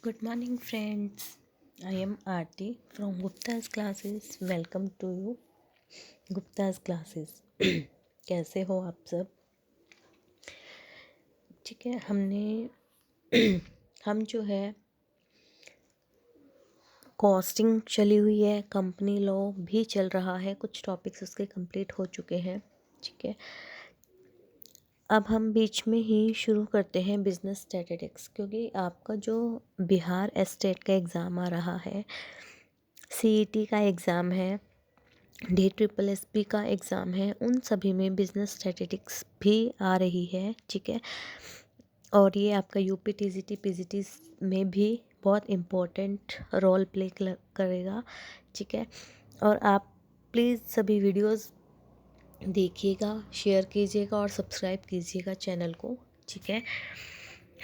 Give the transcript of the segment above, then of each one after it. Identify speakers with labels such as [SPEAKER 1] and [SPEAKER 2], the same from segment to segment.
[SPEAKER 1] Good morning, friends. I am Aarti from Gupta's classes. Welcome to you, Gupta's classes. कैसे हो आप सब? ठीक है, हम जो है कॉस्टिंग चली हुई है, कंपनी लॉ भी चल रहा है, कुछ टॉपिक्स उसके कंप्लीट हो चुके हैं. ठीक है, अब हम बीच में ही शुरू करते हैं बिजनेस स्टैटिस्टिक्स, क्योंकि आपका जो बिहार एस्टेट का एग्ज़ाम आ रहा है, सीईटी का एग्ज़ाम है, DSSS का एग्ज़ाम है, उन सभी में बिजनेस स्टैटिस्टिक्स भी आ रही है. ठीक है, और ये आपका यूपी टीजीटी पीजीटी में भी बहुत इम्पोर्टेंट रोल प्ले करेगा. ठीक है, और आप प्लीज़ सभी वीडियोस देखिएगा, शेयर कीजिएगा और सब्सक्राइब कीजिएगा चैनल को. ठीक है,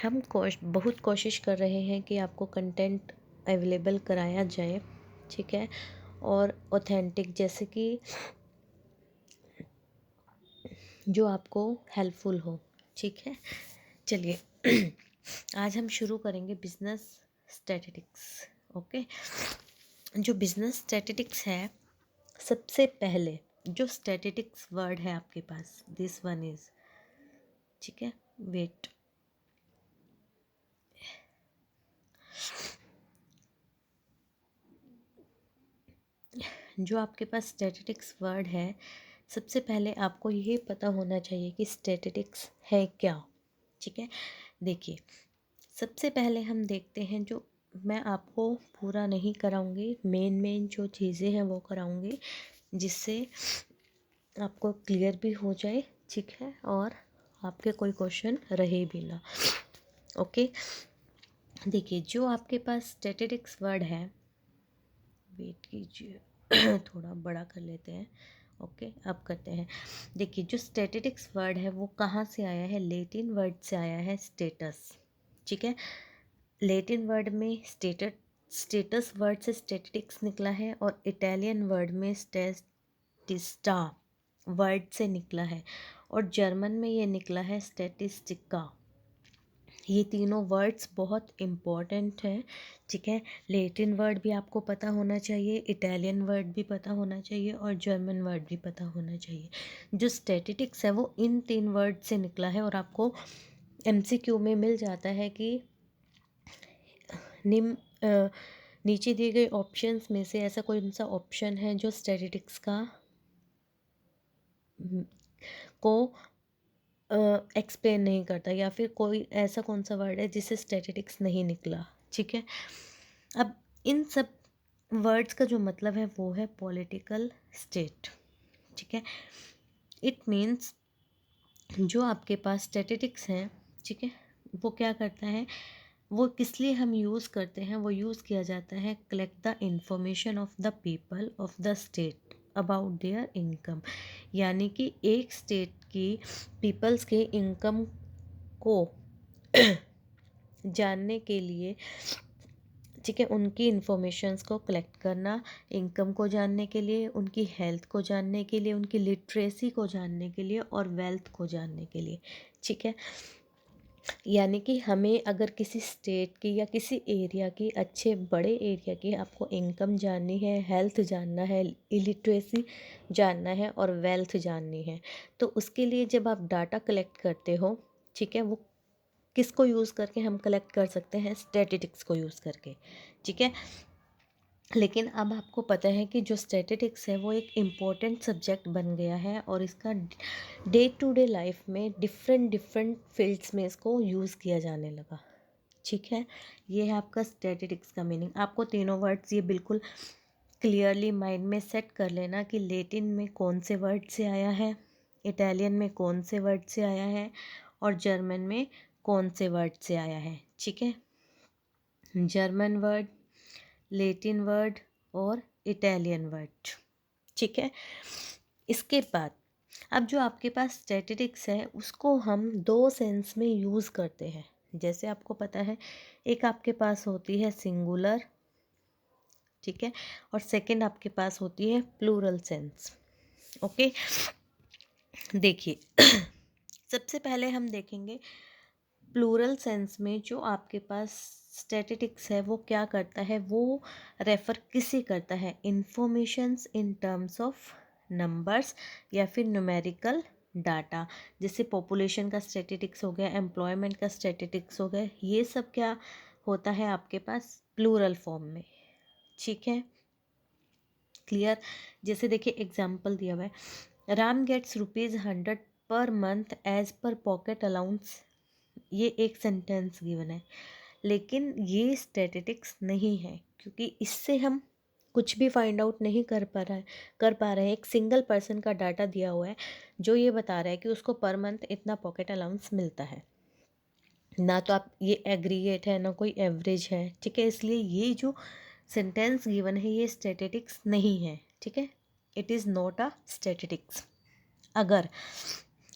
[SPEAKER 1] हम बहुत कोशिश कर रहे हैं कि आपको कंटेंट अवेलेबल कराया जाए. ठीक है, और ऑथेंटिक, जैसे कि जो आपको हेल्पफुल हो. ठीक है, चलिए आज हम शुरू करेंगे बिजनेस स्टैटिस्टिक्स. ओके, जो बिजनेस स्टैटिस्टिक्स है, सबसे पहले जो स्टैटिस्टिक्स वर्ड है आपके पास, दिस वन इज, ठीक है, वेट, जो आपके पास स्टैटिस्टिक्स वर्ड है, सबसे पहले आपको ये पता होना चाहिए कि स्टैटिस्टिक्स है क्या. ठीक है, देखिए, सबसे पहले हम देखते हैं, जो मैं आपको पूरा नहीं कराऊंगी, मेन जो चीज़ें हैं वो कराऊंगी, जिससे आपको क्लियर भी हो जाए. ठीक है, और आपके कोई क्वेश्चन रहे भी ना. ओके, देखिए, जो आपके पास स्टैटिस्टिक्स वर्ड है, वेट कीजिए थोड़ा बड़ा कर लेते हैं. ओके, अब करते हैं. देखिए, जो स्टैटिस्टिक्स वर्ड है वो कहाँ से आया है, लेटिन वर्ड से आया है, स्टेटस. ठीक है, लेटिन वर्ड में स्टेटस वर्ड से स्टैटिस्टिक्स निकला है, और इटालियन वर्ड में स्टैटिस्टा वर्ड से निकला है, और जर्मन में ये निकला है स्टैटिस्टिका. ये तीनों वर्ड्स बहुत इम्पॉर्टेंट हैं. ठीक है, लेटिन वर्ड भी आपको पता होना चाहिए, इटालियन वर्ड भी पता होना चाहिए, और जर्मन वर्ड भी पता होना चाहिए. जो स्टैटिस्टिक्स है वो इन तीन वर्ड से निकला है, और आपको MCQ में मिल जाता है कि नीचे दिए गए ऑप्शंस में से ऐसा कोई सा ऑप्शन है जो स्टैटिस्टिक्स को एक्सप्लेन नहीं करता, या फिर कोई ऐसा कौन सा वर्ड है जिससे स्टैटिस्टिक्स नहीं निकला. ठीक है, अब इन सब वर्ड्स का जो मतलब है वो है पॉलिटिकल स्टेट. ठीक है, इट मीन्स जो आपके पास स्टैटिस्टिक्स हैं, ठीक है, वो क्या करता है, वो किस लिए हम यूज़ करते हैं, वो यूज़ किया जाता है collect the information of the people of the state about their income. यानी कि एक स्टेट की पीपल्स के इनकम को जानने के लिए, ठीक है, उनकी इन्फॉर्मेशंस को कलेक्ट करना, इनकम को जानने के लिए, उनकी हेल्थ को जानने के लिए, उनकी लिटरेसी को जानने के लिए, और वेल्थ को जानने के लिए. ठीक है, यानी कि हमें अगर किसी स्टेट की या किसी एरिया की, अच्छे बड़े एरिया की आपको इनकम जाननी है, हेल्थ जानना है, इलिटरेसी जानना है, और वेल्थ जाननी है, तो उसके लिए जब आप डाटा कलेक्ट करते हो, ठीक है, वो किसको यूज़ करके हम कलेक्ट कर सकते हैं, स्टैटिस्टिक्स को यूज़ करके. ठीक है, लेकिन अब आपको पता है कि जो स्टैटिस्टिक्स है वो एक इम्पोर्टेंट सब्जेक्ट बन गया है, और इसका डे टू डे लाइफ में डिफरेंट फील्ड्स में इसको यूज़ किया जाने लगा. ठीक है, ये है आपका स्टैटिस्टिक्स का मीनिंग. आपको तीनों वर्ड्स ये बिल्कुल क्लियरली माइंड में सेट कर लेना कि लेटिन में कौन से वर्ड से आया है, इटालियन में कौन से वर्ड से आया है, और जर्मन में कौन से वर्ड से आया है. ठीक है, जर्मन वर्ड, लेटिन वर्ड, और इटालियन वर्ड. ठीक है, इसके बाद अब जो आपके पास स्टैटिस्टिक्स है उसको हम दो सेंस में यूज़ करते हैं. जैसे आपको पता है, एक आपके पास होती है सिंगुलर, ठीक है, और सेकंड आपके पास होती है प्लूरल सेंस. ओके, देखिए सबसे पहले हम देखेंगे प्लूरल सेंस में जो आपके पास स्टैटिस्टिक्स है वो क्या करता है, वो रेफर किसे करता है, informations in terms of numbers या फिर न्यूमेरिकल डाटा। जैसे पॉपुलेशन का स्टैटिस्टिक्स हो गया, एम्प्लॉयमेंट का स्टैटिस्टिक्स हो गया, ये सब क्या होता है आपके पास प्लूरल फॉर्म में। ठीक है, क्लियर। जैसे देखिए एग्जाम्पल दिया हुआ है, Ram gets ₹100 per month as per pocket allowance. ये एक सेंटेंस गिवन है, लेकिन ये स्टैटिस्टिक्स नहीं है, क्योंकि इससे हम कुछ भी फाइंड आउट नहीं कर पा रहे हैं। एक सिंगल पर्सन का डाटा दिया हुआ है जो ये बता रहा है कि उसको पर मंथ इतना पॉकेट अलाउंस मिलता है, ना तो आप ये एग्रीगेट है ना कोई एवरेज है। ठीक है, इसलिए ये जो सेंटेंस गिवन है ये स्टैटिस्टिक्स नहीं है। ठीक है, it is not a statistics. अगर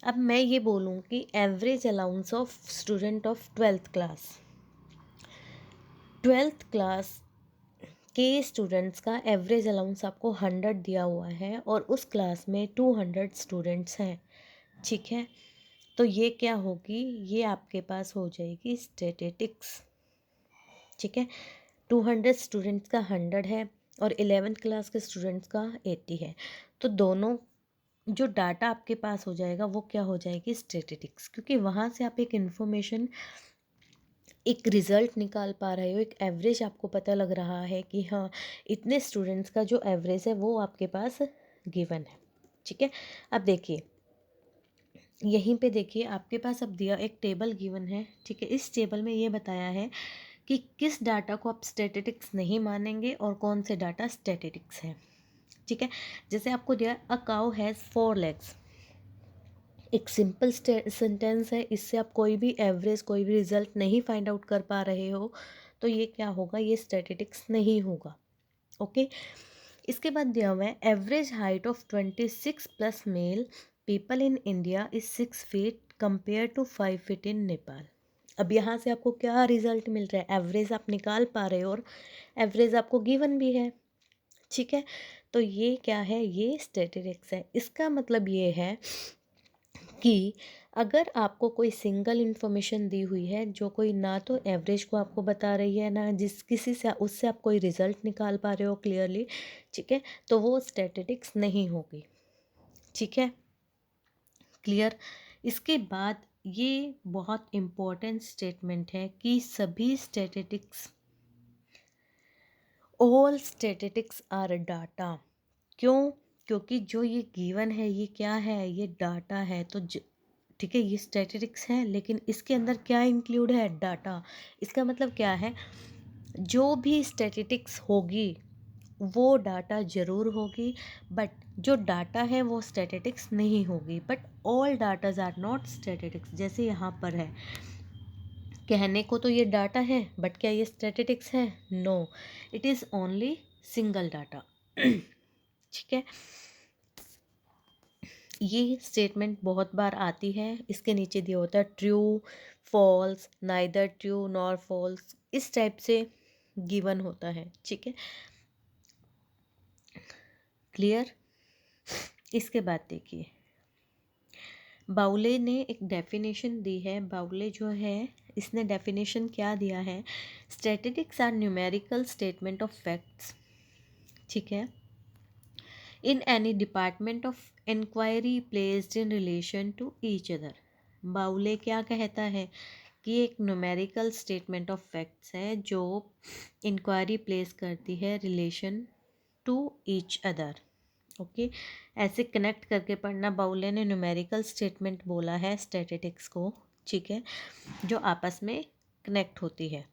[SPEAKER 1] अब मैं ये बोलूँ कि average allowance of student of 12th class के स्टूडेंट्स का एवरेज अलाउंस आपको 100 दिया हुआ है और उस क्लास में 200 स्टूडेंट्स हैं। ठीक है, तो ये क्या होगी, ये आपके पास हो जाएगी स्टैटिस्टिक्स। ठीक है, 200 स्टूडेंट्स का 100 है और 11th क्लास के स्टूडेंट्स का 80 है, तो दोनों जो डाटा आपके पास हो जाएगा वो क्या हो जाएगी, स्टैटिस्टिक्स, क्योंकि वहाँ से आप एक इन्फॉर्मेशन, एक रिज़ल्ट निकाल पा रहे हो, एक एवरेज आपको पता लग रहा है कि हाँ इतने स्टूडेंट्स का जो एवरेज है वो आपके पास गिवन है। ठीक है, अब देखिए यहीं पे देखिए आपके पास अब दिया एक टेबल गिवन है। ठीक है, इस टेबल में ये बताया है कि किस डाटा को आप स्टैटिस्टिक्स नहीं मानेंगे और कौन से डाटा स्टैटिस्टिक्स है। ठीक है, जैसे आपको दिया अ काउ हैज़ 4 legs। एक सिंपल सेंटेंस है, इससे आप कोई भी एवरेज कोई भी रिजल्ट नहीं फाइंड आउट कर पा रहे हो, तो ये क्या होगा, ये स्टैटिस्टिक्स नहीं होगा। ओके, इसके बाद दिया हुआ है average height of 26 plus male people in India is 6 feet compare to 5 feet in Nepal. अब यहाँ से आपको क्या रिजल्ट मिल रहा है, एवरेज आप निकाल पा रहे हो और एवरेज आपको गिवन भी है। ठीक है, तो ये क्या है, ये स्टैटिस्टिक्स है। इसका मतलब ये है कि अगर आपको कोई सिंगल इन्फॉर्मेशन दी हुई है जो कोई ना तो एवरेज को आपको बता रही है ना जिस किसी से उससे आप कोई रिजल्ट निकाल पा रहे हो क्लियरली, ठीक है, तो वो स्टैटिस्टिक्स नहीं होगी। ठीक है, क्लियर। इसके बाद ये बहुत इम्पोर्टेंट स्टेटमेंट है कि सभी statistics, all statistics are data. क्यों, क्योंकि जो ये गिवन है ये क्या है, ये डाटा है। तो ठीक है, ये स्टैटिस्टिक्स है लेकिन इसके अंदर क्या इंक्लूड है, डाटा। इसका मतलब क्या है, जो भी स्टैटिस्टिक्स होगी वो डाटा ज़रूर होगी, बट जो डाटा है वो स्टैटिस्टिक्स नहीं होगी। But all datas are not statistics. जैसे यहाँ पर है, कहने को तो ये डाटा है बट क्या ये स्टैटिस्टिक्स है, no, it is only single data. ठीक है, ये स्टेटमेंट बहुत बार आती है। इसके नीचे दिया होता है true, false, neither true nor false, इस टाइप से गिवन होता है। ठीक है, क्लियर। इसके बाद देखिए बाउले ने एक डेफिनेशन दी है। बाउले जो है इसने डेफिनेशन क्या दिया है, statistics are numerical statement of facts. ठीक है, in any department of inquiry placed in relation to each other. Bowley क्या कहता है कि एक न्यूमेरिकल स्टेटमेंट ऑफ फैक्ट्स है जो इंक्वायरी प्लेस करती है relation to each other. Okay, ऐसे कनेक्ट करके पढ़ना। बाउले ने न्यूमेरिकल स्टेटमेंट बोला है स्टैटिस्टिक्स को, ठीक है, जो आपस में कनेक्ट होती है।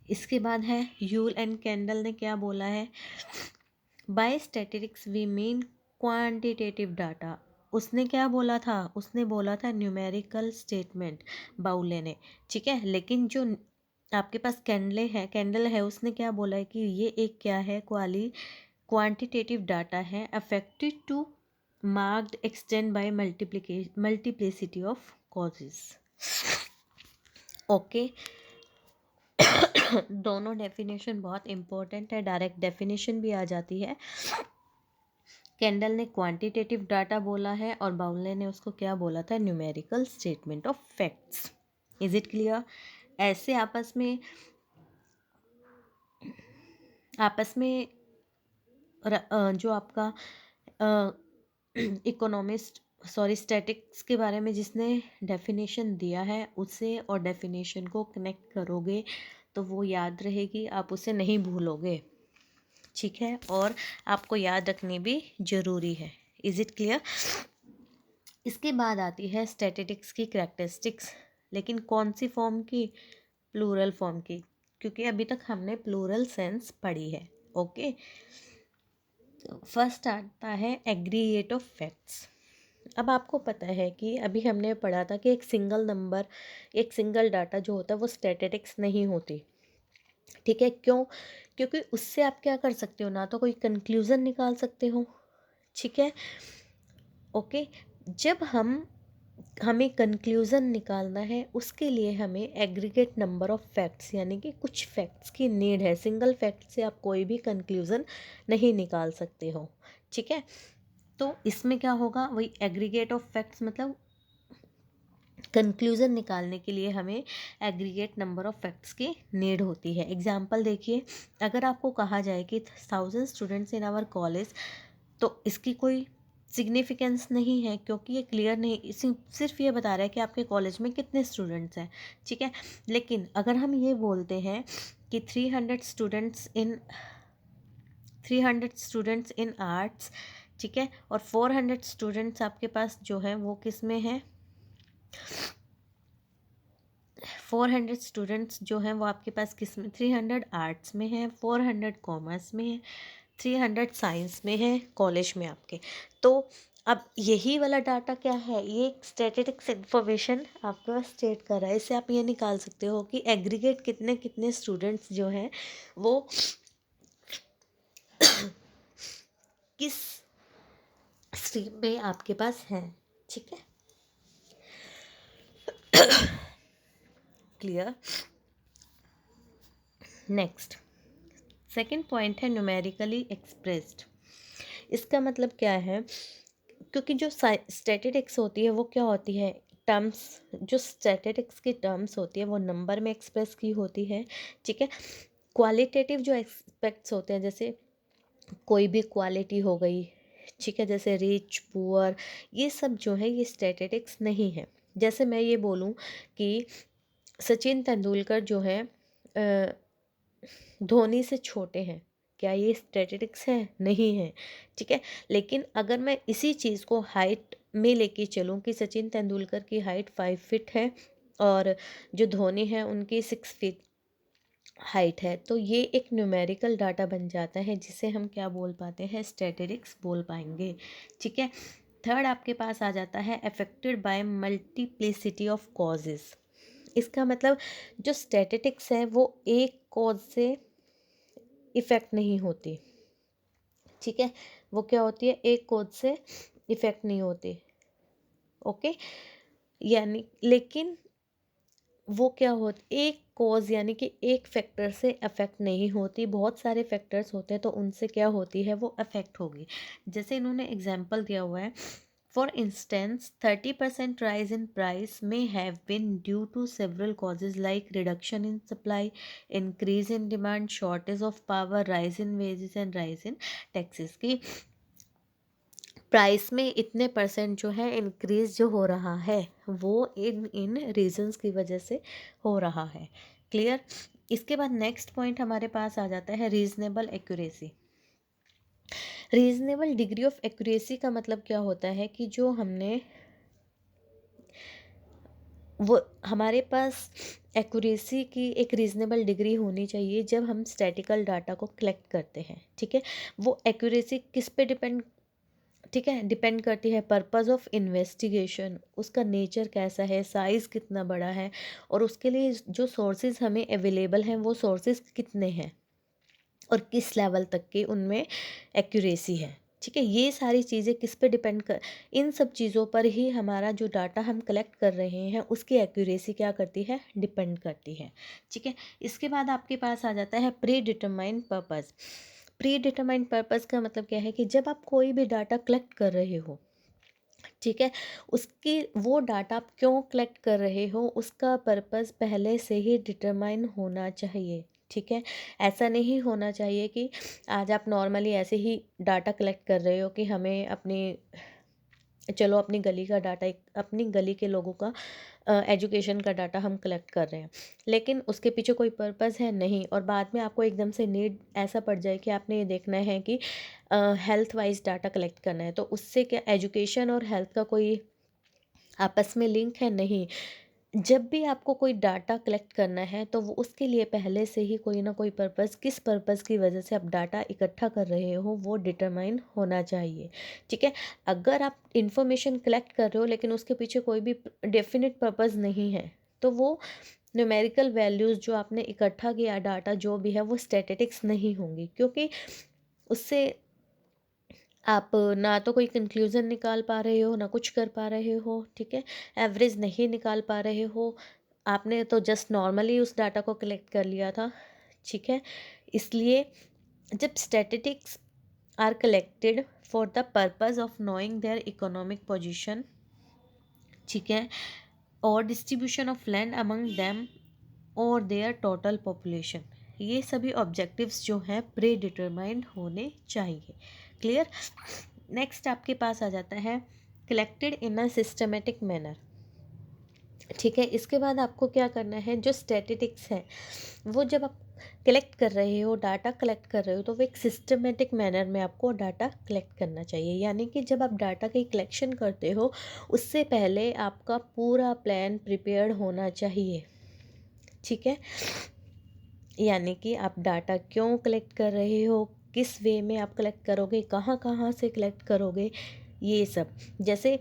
[SPEAKER 1] इसके बाद है यूल एंड कैंडल ने क्या बोला है, by statistics we mean quantitative data. उसने क्या बोला था, उसने बोला था न्यूमेरिकल स्टेटमेंट, बाउले ने। ठीक है, लेकिन जो आपके पास कैंडल है उसने क्या बोला है कि ये एक क्या है, क्वांटिटेटिव डाटा है affected to marked extend by multiplicity of causes. Okay, दोनों डेफिनेशन बहुत इंपॉर्टेंट है, डायरेक्ट डेफिनेशन भी आ जाती है। कैंडल ने क्वांटिटेटिव डाटा बोला है और बाउले ने उसको क्या बोला था, numerical statement of facts. Is it clear? ऐसे आपस में जो आपका इकोनॉमिस्ट स्टैटिक्स के बारे में जिसने डेफिनेशन दिया है उसे और डेफिनेशन को कनेक्ट करोगे तो वो याद रहेगी, आप उसे नहीं भूलोगे, ठीक है, और आपको याद रखनी भी ज़रूरी है। Is it clear? इसके बाद आती है स्टैटिस्टिक्स की करैक्टरिस्टिक्स, लेकिन कौन सी फॉर्म की? प्लूरल फॉर्म की, क्योंकि अभी तक हमने प्लूरल सेंस पढ़ी है। ओके, फर्स्ट आता है एग्रीगेट ऑफ फैक्ट्स। अब आपको पता है कि अभी हमने पढ़ा था कि एक सिंगल नंबर, एक सिंगल डाटा जो होता है वो स्टैटिस्टिक्स नहीं होती, ठीक है। क्यों? क्योंकि उससे आप क्या कर सकते हो, ना तो कोई कंक्लूज़न निकाल सकते हो, ठीक है, ओके। जब हमें कंक्लूज़न निकालना है उसके लिए हमें एग्रीगेट नंबर ऑफ फैक्ट्स यानी कि कुछ फैक्ट्स की नीड है। सिंगल फैक्ट से आप कोई भी कंक्लूज़न नहीं निकाल सकते हो, ठीक है। तो इसमें क्या होगा, वही एग्रीगेट ऑफ फैक्ट्स, मतलब कंक्लूज़न निकालने के लिए हमें एग्रीगेट नंबर ऑफ फैक्ट्स की नीड होती है। एग्जांपल देखिए, अगर आपको कहा जाए कि 1000 स्टूडेंट्स इन आवर कॉलेज, तो इसकी कोई सिग्निफिकेंस नहीं है, क्योंकि ये क्लियर नहीं, इसी सिर्फ ये बता रहा है कि आपके कॉलेज में कितने स्टूडेंट्स हैं, ठीक है। लेकिन अगर हम ये बोलते हैं कि 300 स्टूडेंट्स इन आर्ट्स, ठीक है, और 400 स्टूडेंट्स आपके पास जो हैं वो किस में हैं, 400 स्टूडेंट्स जो हैं वो आपके पास किस में, 300 आर्ट्स में है, 400 कॉमर्स में है, 300 साइंस में है कॉलेज में आपके। तो अब यही वाला डाटा क्या है, ये एक स्टैटिस्टिक्स इन्फॉर्मेशन आपके पास स्टेट कर रहा है। इससे आप ये निकाल सकते हो कि एग्रीगेट कितने कितने स्टूडेंट्स जो हैं वो किस स्ट्रीम में आपके पास हैं, ठीक है, क्लियर। नेक्स्ट, सेकंड पॉइंट है न्यूमेरिकली एक्सप्रेस्ड। इसका मतलब क्या है, क्योंकि जो स्टैटिस्टिक्स होती है वो क्या होती है, टर्म्स, जो स्टैटिस्टिक्स की टर्म्स होती है वो नंबर में एक्सप्रेस की होती है, ठीक है। क्वालिटेटिव जो एस्पेक्ट्स होते हैं, जैसे कोई भी क्वालिटी हो गई, ठीक है, जैसे रिच पुअर, ये सब जो है ये स्टैटिस्टिक्स नहीं है। जैसे मैं ये बोलूँ कि सचिन तेंदुलकर जो है धोनी से छोटे हैं, क्या ये स्टैटिस्टिक्स है? नहीं है, ठीक है। लेकिन अगर मैं इसी चीज़ को हाइट में लेके चलूँ कि सचिन तेंदुलकर की हाइट 5 फीट है और जो धोनी है उनकी 6 फीट हाइट है, तो ये एक न्यूमेरिकल डाटा बन जाता है जिसे हम क्या बोल पाते हैं, स्टैटिस्टिक्स बोल पाएंगे, ठीक है। थर्ड आपके पास आ जाता है affected by multiplicity of causes. इसका मतलब जो स्टैटिस्टिक्स है वो एक कॉज से इफ़ेक्ट नहीं होती, ठीक है, वो क्या होती है, एक कॉज से इफ़ेक्ट नहीं होती, ओके। यानी लेकिन वो क्या होती, एक कॉज यानी कि एक फैक्टर से अफेक्ट नहीं होती, बहुत सारे फैक्टर्स होते हैं तो उनसे क्या होती है, वो अफेक्ट होगी। जैसे इन्होंने एग्जांपल दिया हुआ है, for instance 30% rise in price may have been due to several causes like reduction in supply, increase in demand, shortage of power, rise in wages and rise in taxes. की price में इतने percent जो है increase जो हो रहा है वो इन इन रीजंस की वजह से हो रहा है, क्लियर। इसके बाद नेक्स्ट पॉइंट हमारे पास आ जाता है reasonable accuracy. Reasonable degree of accuracy का मतलब क्या होता है कि जो हमने वो हमारे पास एक्यूरेसी की एक रीज़नेबल डिग्री होनी चाहिए जब हम स्टैटिकल डाटा को कलेक्ट करते हैं, ठीक है। वो एक्यूरेसी किस पे डिपेंड, ठीक है, डिपेंड करती है पर्पस ऑफ इन्वेस्टिगेशन, उसका नेचर कैसा है, साइज़ कितना बड़ा है, और उसके लिए जो सोर्सेज हमें अवेलेबल हैं वो सोर्सेज कितने हैं और किस लेवल तक की उनमें एक्यूरेसी है, ठीक है। ये सारी चीज़ें किस पे डिपेंड कर, इन सब चीज़ों पर ही हमारा जो डाटा हम कलेक्ट कर रहे हैं उसकी एक्यूरेसी क्या करती है, डिपेंड करती है, ठीक है। इसके बाद आपके पास आ जाता है pre determined purpose. Pre determined purpose का मतलब क्या है कि जब आप कोई भी डाटा कलेक्ट कर रहे हो, ठीक है। उसकी वो डाटा आप क्यों कलेक्ट कर रहे हो, उसका पर्पस पहले से ही डिटरमाइन होना चाहिए। ठीक है। ऐसा नहीं होना चाहिए कि आज आप नॉर्मली ऐसे ही डाटा कलेक्ट कर रहे हो कि हमें अपनी, चलो अपनी गली का डाटा, एक अपनी गली के लोगों का एजुकेशन का डाटा हम कलेक्ट कर रहे हैं, लेकिन उसके पीछे कोई पर्पस है नहीं, और बाद में आपको एकदम से नीड ऐसा पड़ जाए कि आपने ये देखना है कि हेल्थ वाइज डाटा कलेक्ट करना है, तो उससे क्या एजुकेशन और हेल्थ का कोई आपस में लिंक है? नहीं। जब भी आपको कोई डाटा कलेक्ट करना है तो वो उसके लिए पहले से ही कोई ना कोई पर्पस, किस पर्पस की वजह से आप डाटा इकट्ठा कर रहे हो वो डिटरमाइन होना चाहिए। ठीक है। अगर आप इंफॉर्मेशन कलेक्ट कर रहे हो लेकिन उसके पीछे कोई भी डेफिनेट पर्पस नहीं है, तो वो न्यूमेरिकल वैल्यूज़ जो आपने इकट्ठा किया डाटा जो भी है वो स्टैटिस्टिक्स नहीं होंगी, क्योंकि उससे आप ना तो कोई कंक्लूज़न निकाल पा रहे हो, ना कुछ कर पा रहे हो। ठीक है। एवरेज नहीं निकाल पा रहे हो, आपने तो जस्ट नॉर्मली उस डाटा को कलेक्ट कर लिया था। ठीक है। इसलिए जब statistics are collected for the purpose of knowing their economic position, ठीक है, और distribution of land among them और देयर टोटल पॉपुलेशन, ये सभी ऑब्जेक्टिव्स जो हैं प्री डिटरमाइंड होने चाहिए। क्लियर। नेक्स्ट आपके पास आ जाता है collected in a systematic manner. ठीक है। इसके बाद आपको क्या करना है, जो स्टैटिस्टिक्स है वो जब आप कलेक्ट कर रहे हो, डाटा कलेक्ट कर रहे हो, तो वो एक सिस्टमेटिक मैनर में आपको डाटा कलेक्ट करना चाहिए। यानी कि जब आप डाटा की कलेक्शन करते हो उससे पहले आपका पूरा प्लान प्रिपेयर्ड होना चाहिए। ठीक है। यानी कि आप डाटा क्यों कलेक्ट कर रहे हो, किस वे में आप कलेक्ट करोगे, कहाँ कहाँ से कलेक्ट करोगे, ये सब। जैसे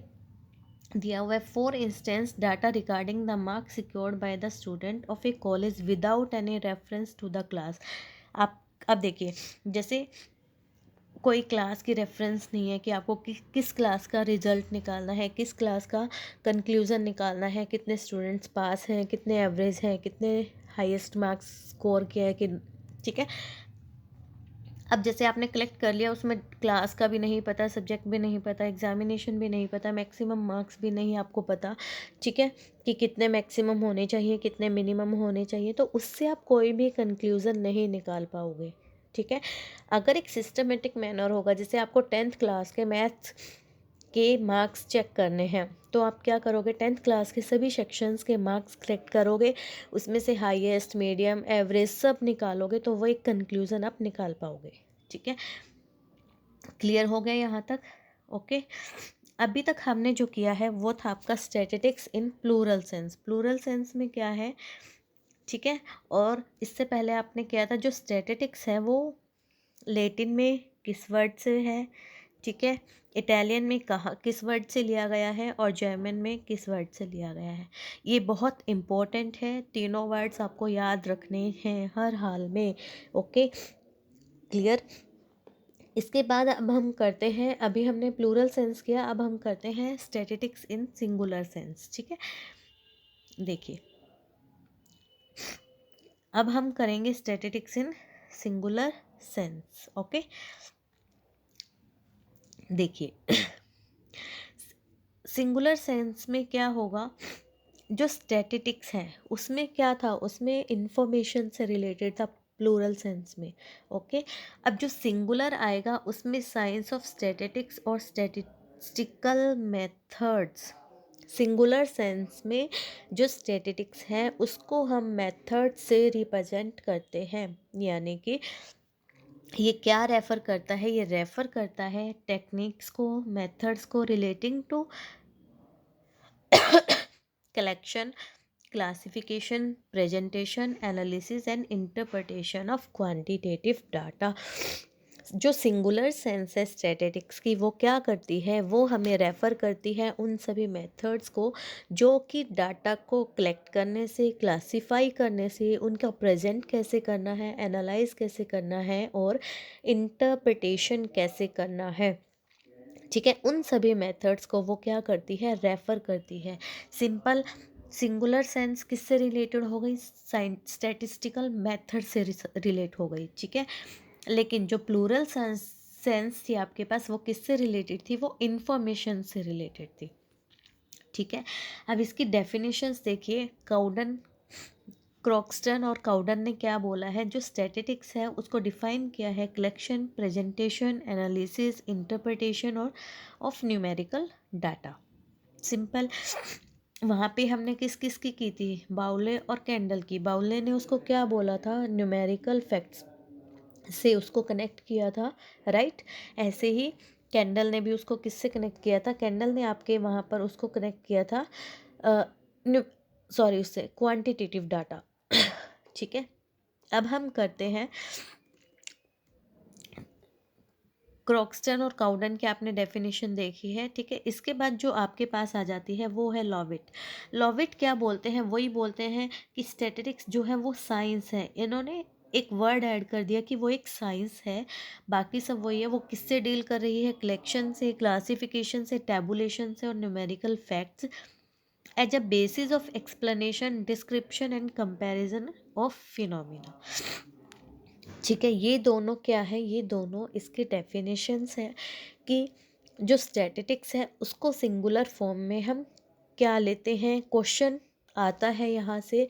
[SPEAKER 1] दिया हुआ है, for instance data regarding the marks secured by the student of a college without any reference to the class. आप अब देखिए, जैसे कोई क्लास की रेफरेंस नहीं है कि आपको किस क्लास का रिजल्ट निकालना है, किस क्लास का कंक्लूज़न निकालना है, कितने स्टूडेंट्स पास हैं, कितने एवरेज हैं, कितने हाईएस्ट मार्क्स स्कोर किया है कि। ठीक है। अब जैसे आपने कलेक्ट कर लिया, उसमें क्लास का भी नहीं पता, सब्जेक्ट भी नहीं पता, एग्जामिनेशन भी नहीं पता, मैक्सिमम मार्क्स भी नहीं आपको पता। ठीक है। कि कितने मैक्सिमम होने चाहिए, कितने मिनिमम होने चाहिए, तो उससे आप कोई भी कंक्लूज़न नहीं निकाल पाओगे। ठीक है। अगर एक सिस्टमेटिक मैनर होगा, जैसे आपको 10th क्लास के मैथ्स के मार्क्स चेक करने हैं, तो आप क्या करोगे, 10th क्लास के सभी सेक्शंस के मार्क्स कलेक्ट करोगे, उसमें से हाईएस्ट, मीडियम, एवरेज सब निकालोगे, तो वो एक कंक्लूज़न आप निकाल पाओगे। ठीक है। क्लियर हो गया यहाँ तक? ओके। अभी तक हमने जो किया है वो था आपका statistics in plural sense. Plural sense में क्या है? ठीक है। और इससे पहले आपने किया था, जो स्टैटिस्टिक्स है वो लैटिन में किस वर्ड से है, ठीक है, इटालियन में कहाँ किस वर्ड से लिया गया है, और जर्मन में किस वर्ड से लिया गया है। ये बहुत इम्पोर्टेंट है, तीनों वर्ड्स आपको याद रखने हैं हर हाल में। ओके। क्लियर। इसके बाद अब हम करते हैं, अभी हमने प्लूरल सेंस किया, अब हम करते हैं स्टैटिस्टिक्स इन सिंगुलर सेंस। ठीक है। देखिए, अब हम करेंगे स्टैटिस्टिक्स इन सिंगुलर सेंस। ओके। देखिए, सिंगुलर सेंस में क्या होगा, जो स्टैटिस्टिक्स है उसमें क्या था, उसमें इंफॉर्मेशन से रिलेटेड था प्लूरल सेंस में। ओके। अब जो सिंगुलर आएगा उसमें साइंस ऑफ स्टैटिस्टिक्स और स्टैटिस्टिकल मेथड्स। सिंगुलर सेंस में जो स्टैटिस्टिक्स है उसको हम मेथड से रिप्रेजेंट करते हैं। यानी कि ये क्या रेफ़र करता है, ये रेफ़र करता है टेक्निक्स को, मेथड्स को relating to collection, classification, presentation, analysis and interpretation of quantitative data। जो सिंगुलर सेंस है स्टैटिस्टिक्स की, वो क्या करती है, वो हमें रेफ़र करती है उन सभी मेथड्स को जो कि डाटा को कलेक्ट करने से, क्लासीफाई करने से, उनका प्रेजेंट कैसे करना है, एनालाइज कैसे करना है, और इंटरप्रिटेशन कैसे करना है। ठीक है। उन सभी मेथड्स को वो क्या करती है, रेफ़र करती है। सिंपल सिंगुलर सेंस किससे रिलेटेड हो गई, स्टैटिस्टिकल मेथड से रिलेट हो गई। ठीक है। लेकिन जो प्लूरल सेंस सेंस थी आपके पास वो किससे रिलेटेड थी, वो इंफॉर्मेशन से रिलेटेड थी। ठीक है, अब इसकी डेफिनेशंस देखिए। काउडन, क्रॉक्सटन और काउडन ने क्या बोला है, जो स्टैटिस्टिक्स है उसको डिफाइन किया है कलेक्शन, प्रेजेंटेशन, एनालिसिस, इंटरप्रिटेशन और ऑफ न्यूमेरिकल डाटा। सिंपल। वहाँ पे हमने किस किस की थी, बाउले और कैंडल की। बाउले ने उसको क्या बोला था, न्यूमेरिकल फैक्ट्स से उसको कनेक्ट किया था, राइट। ऐसे ही कैंडल ने भी उसको किससे कनेक्ट किया था, कैंडल ने आपके वहाँ पर उसको कनेक्ट किया था सॉरी उससे क्वांटिटेटिव डाटा। ठीक है, अब हम करते हैं क्रॉक्सटन और काउडन की आपने डेफिनेशन देखी है। ठीक है, इसके बाद जो आपके पास आ जाती है वो है लॉविट। लॉविट क्या बोलते हैं, वही बोलते हैं कि स्टैटिस्टिक्स जो है वो साइंस है। इन्होंने एक वर्ड ऐड कर दिया कि वो एक साइंस है, बाकी सब वही है। वो किससे डील कर रही है, कलेक्शन से, क्लासिफिकेशन से, टैबुलेशन से और numerical facts as a basis of explanation, description and comparison of phenomena. ठीक है, ये दोनों क्या है, ये दोनों इसके डेफिनेशंस हैं कि जो स्टैटिस्टिक्स है उसको सिंगुलर फॉर्म में हम क्या लेते हैं। क्वेश्चन आता है यहाँ से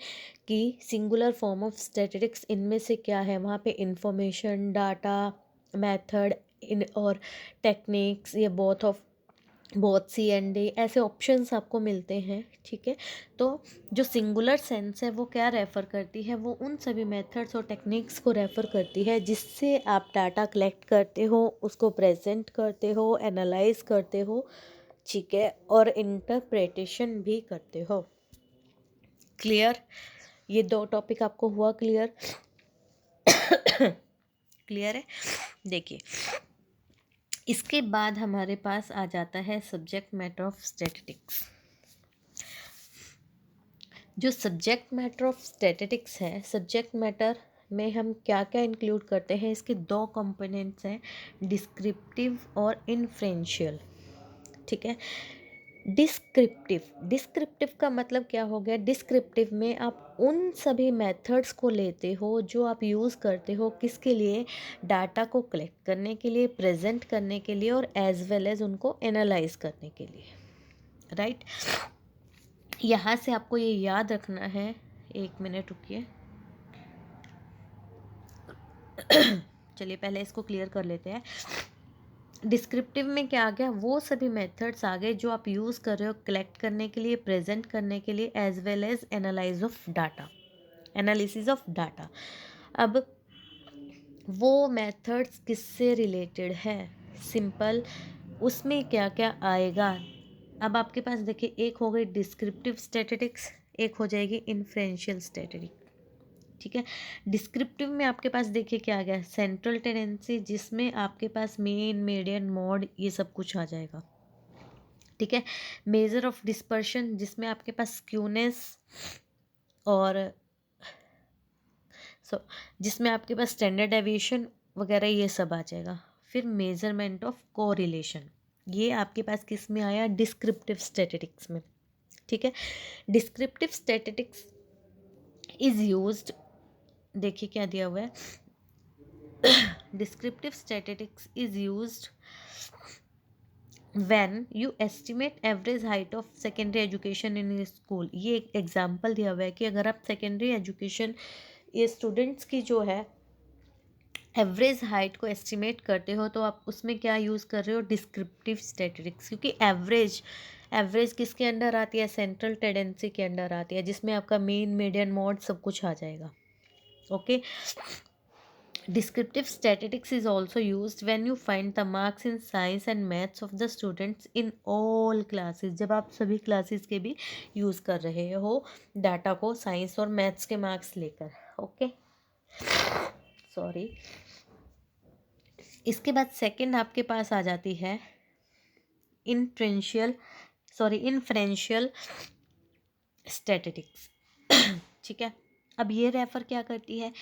[SPEAKER 1] कि सिंगुलर फॉर्म ऑफ स्टैटिस्टिक्स इनमें से क्या है, वहाँ पे इंफॉर्मेशन, डाटा, मेथड इन और टेक्निक्स, ये बहुत सी एंड डी ऐसे ऑप्शंस आपको मिलते हैं। ठीक है, तो जो सिंगुलर सेंस है वो क्या रेफ़र करती है, वो उन सभी मेथड्स और टेक्निक्स को रेफ़र करती है जिससे आप डाटा कलेक्ट करते हो, उसको प्रेजेंट करते हो, एनालाइज करते हो। ठीक है, और इंटरप्रिटेशन भी करते हो। क्लियर, ये दो टॉपिक आपको हुआ क्लियर? क्लियर है। देखिए, इसके बाद हमारे पास आ जाता है सब्जेक्ट मैटर ऑफ स्टैटिस्टिक्स। जो सब्जेक्ट मैटर ऑफ स्टैटिस्टिक्स है, सब्जेक्ट मैटर में हम क्या क्या इंक्लूड करते हैं, इसके दो कंपोनेंट्स हैं, डिस्क्रिप्टिव और इन्फ्रेंशियल। ठीक है, डिस्क्रिप्टिव, डिस्क्रिप्टिव का मतलब क्या हो गया, डिस्क्रिप्टिव में आप उन सभी मेथड्स को लेते हो जो आप यूज़ करते हो किसके लिए, डाटा को कलेक्ट करने के लिए, प्रेजेंट करने के लिए और एज वेल एज उनको एनालाइज करने के लिए, राइट। यहाँ से आपको ये याद रखना है, एक मिनट रुकिए। चलिए पहले इसको क्लियर कर लेते हैं। डिस्क्रिप्टिव में क्या आ गया, वो सभी मेथड्स आ गए जो आप यूज़ कर रहे हो कलेक्ट करने के लिए, प्रेजेंट करने के लिए, as well as analyse of data, analysis of data. अब वो मेथड्स किससे रिलेटेड है, सिंपल, उसमें क्या क्या आएगा। अब आपके पास देखिए, एक हो गई डिस्क्रिप्टिव स्टैटिस्टिक्स, एक हो जाएगी इन्फ्रेंशियल स्टैटिस्टिक्स। ठीक है, डिस्क्रिप्टिव में आपके पास देखिए क्या आ गया, सेंट्रल टेंडेंसी, जिसमें आपके पास मेन, मीडियन, मोड ये सब कुछ आ जाएगा। ठीक है, मेजर ऑफ डिस्पर्शन, जिसमें आपके पास स्क्यूनेस और जिसमें आपके पास स्टैंडर्ड डेविएशन वगैरह ये सब आ जाएगा। फिर मेजरमेंट ऑफ कोरिलेशन, ये आपके पास किस में आया, डिस्क्रिप्टिव स्टैटिस्टिक्स में। ठीक है, डिस्क्रिप्टिव स्टैटिस्टिक्स इज यूज्ड, देखिए क्या दिया हुआ है, descriptive statistics is used when you estimate average height of secondary education in a school। ये एक एग्जाम्पल दिया हुआ है कि अगर आप सेकेंडरी एजुकेशन ये स्टूडेंट्स की जो है एवरेज हाइट को एस्टिमेट करते हो तो आप उसमें क्या यूज़ कर रहे हो, डिस्क्रिप्टिव स्टैटिस्टिक्स। क्योंकि एवरेज, एवरेज किसके अंडर आती है, सेंट्रल टेंडेंसी के अंडर आती है, जिसमें आपका मेन, मीडियन, मोड सब कुछ आ जाएगा। Okay, descriptive statistics is also used when you find the marks in science and maths of the students in all classes। जब आप सभी क्लासेस के भी यूज़ कर रहे हो डाटा को, साइंस और मैथ्स के मार्क्स लेकर। Okay, sorry. इसके बाद सेकंड आपके पास आ जाती है इन्फ्रेंशियल स्टैटिस्टिक्स। ठीक है, अब ये रेफर क्या करती है,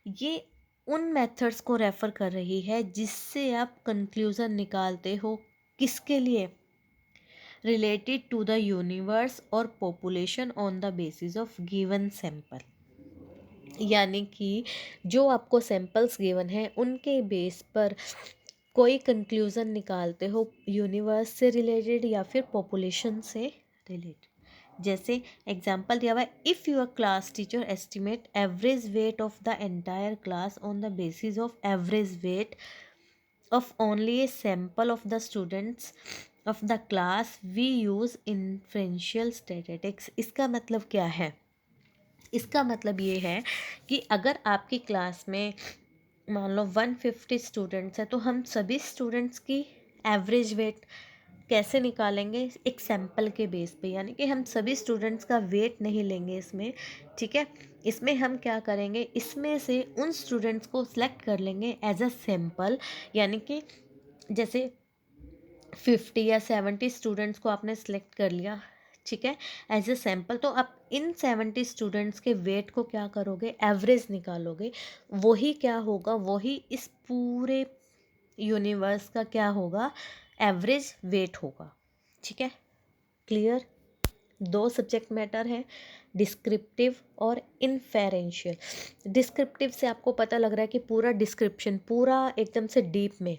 [SPEAKER 1] ये उन मेथड्स को रेफर कर रही है जिससे आप कंक्लूज़न निकालते हो, किसके लिए, रिलेटेड टू द यूनिवर्स और population on the basis of given sample. यानी कि जो आपको सैंपल्स गिवन है उनके बेस पर कोई कंक्लूज़न निकालते हो यूनिवर्स से रिलेटेड या फिर पॉपुलेशन से रिलेटेड। जैसे एग्जांपल दिया हुआ है, if your class teacher estimate average weight of the entire class on the basis of average weight of only a sample of the students of the class, we use inferential statistics। इसका मतलब क्या है? इसका मतलब ये है कि अगर आपकी क्लास में मान लो 150 स्टूडेंट्स हैं, तो हम सभी स्टूडेंट्स की एवरेज वेट कैसे निकालेंगे? एक सैंपल के बेस पे, यानी कि हम सभी स्टूडेंट्स का वेट नहीं लेंगे इसमें, ठीक है। इसमें हम क्या करेंगे, इसमें से उन स्टूडेंट्स को सिलेक्ट कर लेंगे एज अ सैंपल, यानी कि जैसे 50 या 70 स्टूडेंट्स को आपने सेलेक्ट कर लिया, ठीक है, एज ए सैम्पल। तो आप इन 70 स्टूडेंट्स के वेट को क्या करोगे, एवरेज निकालोगे। वही क्या होगा, वही इस पूरे यूनिवर्स का क्या होगा, एवरेज वेट होगा, ठीक है। क्लियर? दो सब्जेक्ट मैटर है, डिस्क्रिप्टिव और इन्फेरेंशियल। डिस्क्रिप्टिव से आपको पता लग रहा है कि पूरा डिस्क्रिप्शन, पूरा एकदम से डीप में,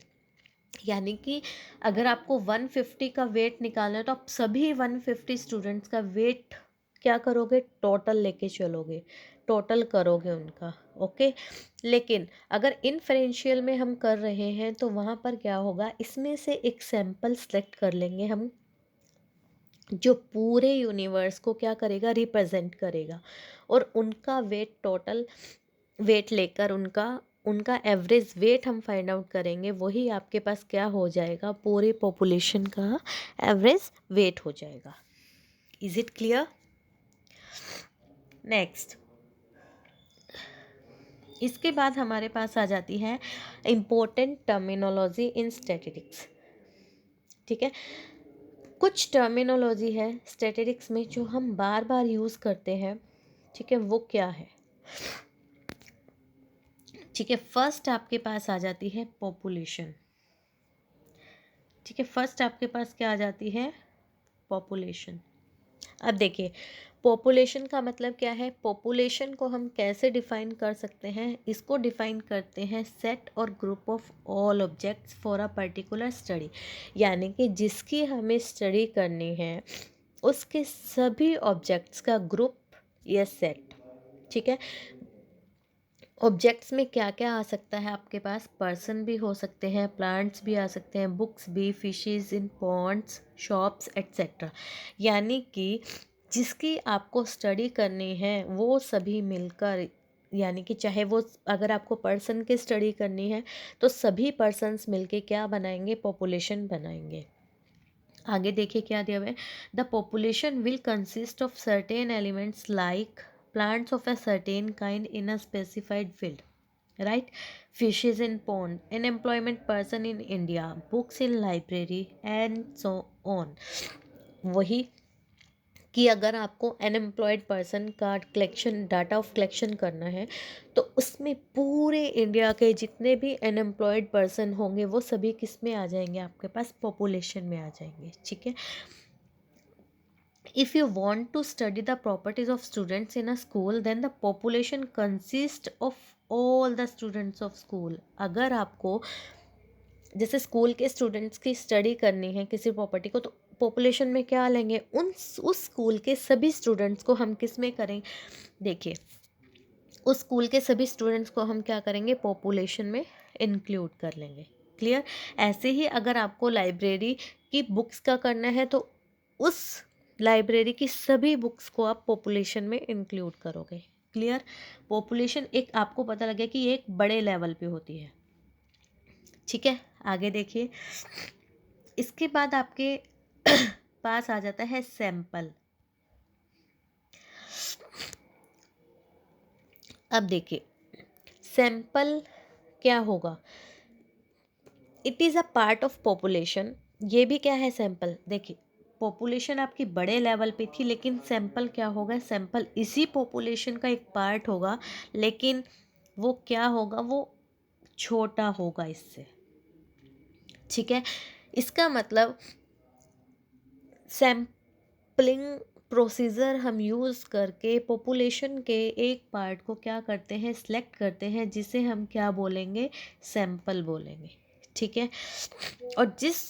[SPEAKER 1] यानी कि अगर आपको 150 का वेट निकालना है तो आप सभी 150 स्टूडेंट्स का वेट क्या करोगे, टोटल लेके चलोगे, टोटल करोगे उनका, ओके। लेकिन अगर इन्फरेंशियल में हम कर रहे हैं तो वहाँ पर क्या होगा, इसमें से एक सैंपल सेलेक्ट कर लेंगे हम, जो पूरे यूनिवर्स को क्या करेगा, रिप्रेजेंट करेगा, और उनका वेट, टोटल वेट लेकर उनका उनका एवरेज वेट हम फाइंड आउट करेंगे। वही आपके पास क्या हो जाएगा, पूरी पॉपुलेशन का एवरेज वेट हो जाएगा। Is it clear? नेक्स्ट, इसके बाद हमारे पास आ जाती है इम्पोर्टेंट टर्मिनोलॉजी इन स्टैटिस्टिक्स, ठीक है। कुछ टर्मिनोलॉजी है स्टैटिस्टिक्स में जो हम बार बार यूज़ करते हैं, ठीक है, वो क्या है, ठीक है। फर्स्ट आपके पास आ जाती है पॉपुलेशन, ठीक है। फर्स्ट आपके पास क्या आ जाती है, पॉपुलेशन। अब देखिए, पॉपुलेशन का मतलब क्या है, पॉपुलेशन को हम कैसे डिफाइन कर सकते हैं, इसको डिफाइन करते हैं सेट और group of all objects for a particular study, यानी कि जिसकी हमें स्टडी करनी है उसके सभी ऑब्जेक्ट्स का ग्रुप या सेट, ठीक है। ऑब्जेक्ट्स में क्या क्या आ सकता है आपके पास, पर्सन भी हो सकते हैं, प्लांट्स भी आ सकते हैं, बुक्स भी, fishes in ponds, shops etcetera, यानी कि जिसकी आपको स्टडी करनी है वो सभी मिलकर, यानी कि चाहे वो, अगर आपको पर्सन की स्टडी करनी है तो सभी पर्सन्स मिलके क्या बनाएंगे, पॉपुलेशन बनाएंगे। आगे देखिए क्या दिया हुआ है, the population will consist of certain elements like plants of a certain kind in a specified field, right? Fishes in pond, an employment person in India, books in library and so on। वही कि अगर आपको unemployed person का collection, data of collection करना है तो उसमें पूरे इंडिया के जितने भी अनएम्प्लॉयड पर्सन होंगे वो सभी किस में आ जाएंगे, आपके पास पॉपुलेशन में आ जाएंगे, ठीक है। If you want to study the properties of students in a school, then the population consists of all the students of school। अगर आपको जैसे स्कूल के स्टूडेंट्स की स्टडी करनी है किसी प्रॉपर्टी को, तो पॉपुलेशन में क्या लेंगे, उस स्कूल के सभी स्टूडेंट्स को हम किस में करें, देखिए उस स्कूल के सभी स्टूडेंट्स को हम क्या करेंगे, पॉपुलेशन में इंक्लूड कर लेंगे। क्लियर? ऐसे ही अगर आपको लाइब्रेरी की बुक्स का करना है तो उस लाइब्रेरी की सभी बुक्स को आप पॉपुलेशन में इंक्लूड करोगे। क्लियर? पॉपुलेशन एक आपको पता लगे कि ये एक बड़े लेवल पे होती है, ठीक है। आगे देखिए, इसके बाद आपके पास आ जाता है सैंपल। अब देखिए सैंपल क्या होगा, it is a part of population. ये भी क्या है, सैंपल। देखिए पॉपुलेशन आपकी बड़े लेवल पे थी, लेकिन सैंपल क्या होगा, सैंपल इसी पॉपुलेशन का एक पार्ट होगा, लेकिन वो क्या होगा, वो छोटा होगा इससे, ठीक है। इसका मतलब सैम्पलिंग प्रोसीजर हम यूज़ करके पॉपुलेशन के एक पार्ट को क्या करते हैं, सिलेक्ट करते हैं, जिसे हम क्या बोलेंगे, सैंपल बोलेंगे, ठीक है। और जिस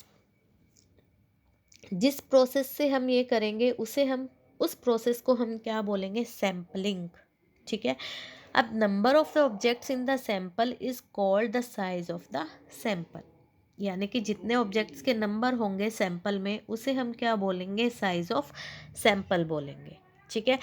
[SPEAKER 1] जिस प्रोसेस से हम ये करेंगे उस प्रोसेस को हम क्या बोलेंगे, सैम्पलिंग। ठीक है। अब number of the objects in the sample is called the size of the sample, यानी कि जितने ऑब्जेक्ट्स के नंबर होंगे सैंपल में उसे हम क्या बोलेंगे, साइज ऑफ सैंपल बोलेंगे। ठीक है।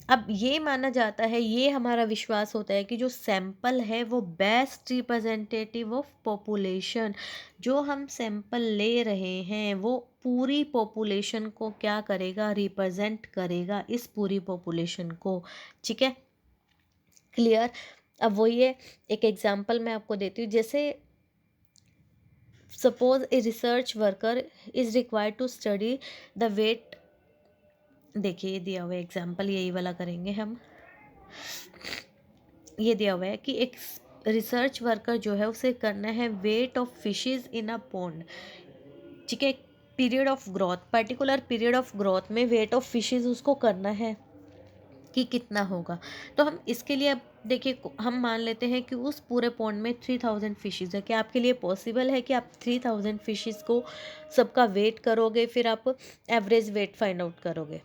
[SPEAKER 1] अब ये माना जाता है, ये हमारा विश्वास होता है कि जो सैंपल है वो बेस्ट रिप्रेजेंटेटिव ऑफ पॉपुलेशन, जो हम सैंपल ले रहे हैं वो पूरी पॉपुलेशन को क्या करेगा, रिप्रेजेंट करेगा, इस पूरी पॉपुलेशन को। ठीक है, क्लियर। अब वही है, एक एग्जांपल मैं आपको देती हूँ। जैसे suppose a research worker is required to study the weight, देखिए ये दिया हुआ एग्जांपल, यही वाला करेंगे हम। ये दिया हुआ है कि एक रिसर्च वर्कर जो है उसे करना है weight of fishes in a pond. ठीक है, period of growth, particular period of growth में वेट ऑफ फिशेस उसको करना है कि कितना होगा। तो हम इसके लिए, अब देखिए हम मान लेते हैं कि उस पूरे पॉन्ड में 3000 फिशेस है। क्या आपके लिए पॉसिबल है कि आप 3000 फिशेस को सबका वेट करोगे फिर आप एवरेज वेट फाइंड आउट करोगे?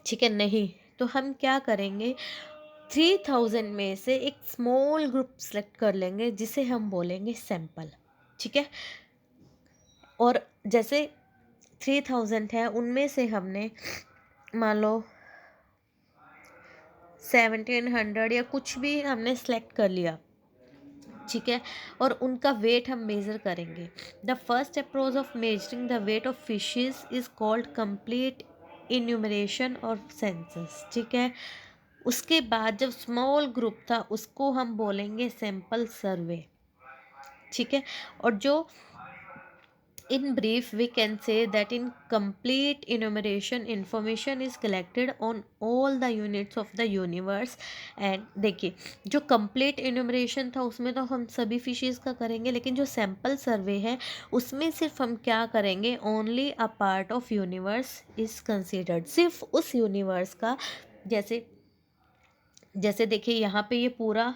[SPEAKER 1] ठीक है, नहीं। तो हम क्या करेंगे, 3000 में से एक स्मॉल ग्रुप सेलेक्ट कर लेंगे जिसे हम बोलेंगे सैंपल। ठीक है। और जैसे 3000 है, उनमें से हमने मान लो 1700 या कुछ भी हमने सेलेक्ट कर लिया। ठीक है, और उनका वेट हम मेज़र करेंगे। The first approach of measuring the weight of fishes is called complete enumeration और सेंसस। ठीक है, उसके बाद जब स्मॉल ग्रुप था उसको हम बोलेंगे सैंपल सर्वे। ठीक है, और जो in brief we can say that in complete enumeration information is collected on all the units of the universe। and देखिए, जो complete enumeration था उसमें तो हम सभी फिशेस का करेंगे, लेकिन जो सैंपल सर्वे है उसमें सिर्फ हम क्या करेंगे, only a part of universe is considered, सिर्फ उस यूनिवर्स का। जैसे जैसे देखिए यहाँ पे ये पूरा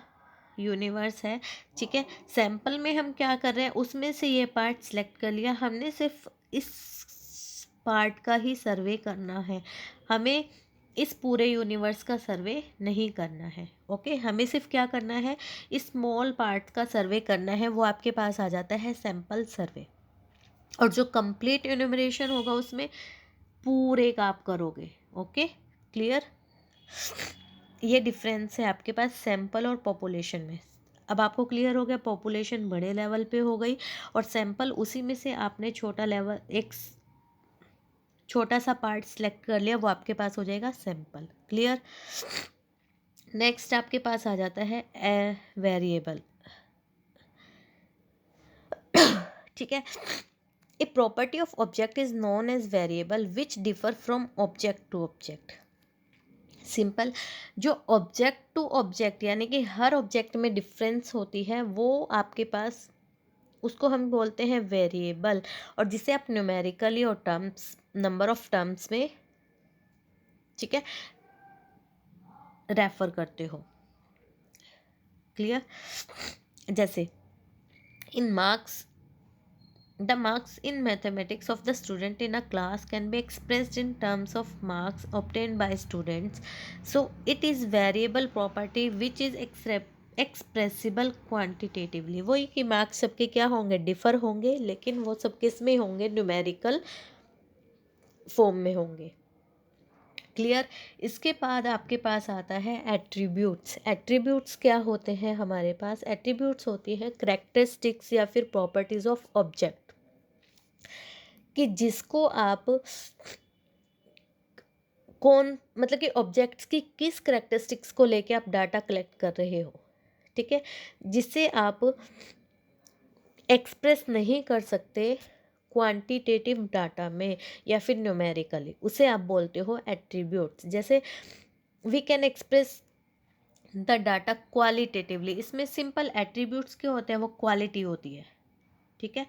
[SPEAKER 1] यूनिवर्स है। ठीक है, सैंपल में हम क्या कर रहे हैं, उसमें से ये पार्ट सिलेक्ट कर लिया हमने, सिर्फ इस पार्ट का ही सर्वे करना है, हमें इस पूरे यूनिवर्स का सर्वे नहीं करना है। ओके, हमें सिर्फ क्या करना है, इस स्मॉल पार्ट का सर्वे करना है, वो आपके पास आ जाता है सैंपल सर्वे। और जो कंप्लीट इन्यूमरेशन होगा उसमें पूरे का आप करोगे। Okay, clear. ये डिफरेंस है आपके पास सैंपल और पॉपुलेशन में। अब आपको क्लियर हो गया, पॉपुलेशन बड़े लेवल पे हो गई और सैंपल उसी में से आपने छोटा लेवल, एक छोटा सा पार्ट सेलेक्ट कर लिया, वो आपके पास हो जाएगा सैंपल। क्लियर। नेक्स्ट आपके पास आ जाता है वेरिएबल। ठीक है, a property of object is known as variable which differ from object to object. Simple, जो ऑब्जेक्ट टू ऑब्जेक्ट यानी कि हर ऑब्जेक्ट में डिफरेंस होती है वो आपके पास, उसको हम बोलते हैं वेरिएबल, और जिसे आप न्यूमेरिकली और टर्म्स, नंबर ऑफ टर्म्स में, ठीक है, रेफर करते हो। क्लियर। जैसे इन marks, the marks in mathematics of the student in a class can be expressed in terms of marks obtained by students, so it is variable property which is expressible quantitatively. वही कि marks सबके क्या होंगे, differ होंगे, लेकिन वो सब किस में होंगे, न्यूमेरिकल फॉर्म में होंगे। क्लियर। इसके बाद आपके पास आता है एट्रीब्यूट्स। एट्रीब्यूट्स क्या होते हैं हमारे पास, एट्रीब्यूट्स होती है कैरेक्टरिस्टिक्स या फिर प्रॉपर्टीज ऑफ ऑब्जेक्ट, कि जिसको आप कौन, मतलब कि ऑब्जेक्ट्स की किस करेक्टरिस्टिक्स को लेके आप डाटा कलेक्ट कर रहे हो। ठीक है, जिससे आप एक्सप्रेस नहीं कर सकते क्वांटिटेटिव डाटा में या फिर न्यूमेरिकली, उसे आप बोलते हो एट्रीब्यूट्स। जैसे we can express the data qualitatively, इसमें सिंपल एट्रीब्यूट्स क्या होते हैं, वो क्वालिटी होती है। ठीक है,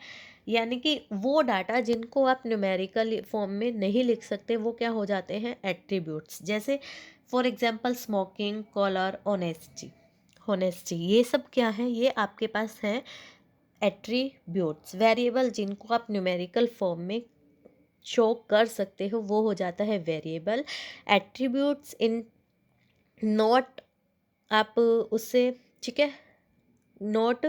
[SPEAKER 1] यानी कि वो डाटा जिनको आप न्यूमेरिकल फॉर्म में नहीं लिख सकते वो क्या हो जाते हैं, एट्रीब्यूट्स। जैसे for example smoking, colour, honesty, ये सब क्या है, ये आपके पास है एट्रीब्यूट्स, वेरिएबल जिनको आप न्यूमेरिकल फॉर्म में शो कर सकते हो वो हो जाता है वेरिएबल। एट्रीब्यूट्स इन नॉट, आप उससे, ठीक है, नॉट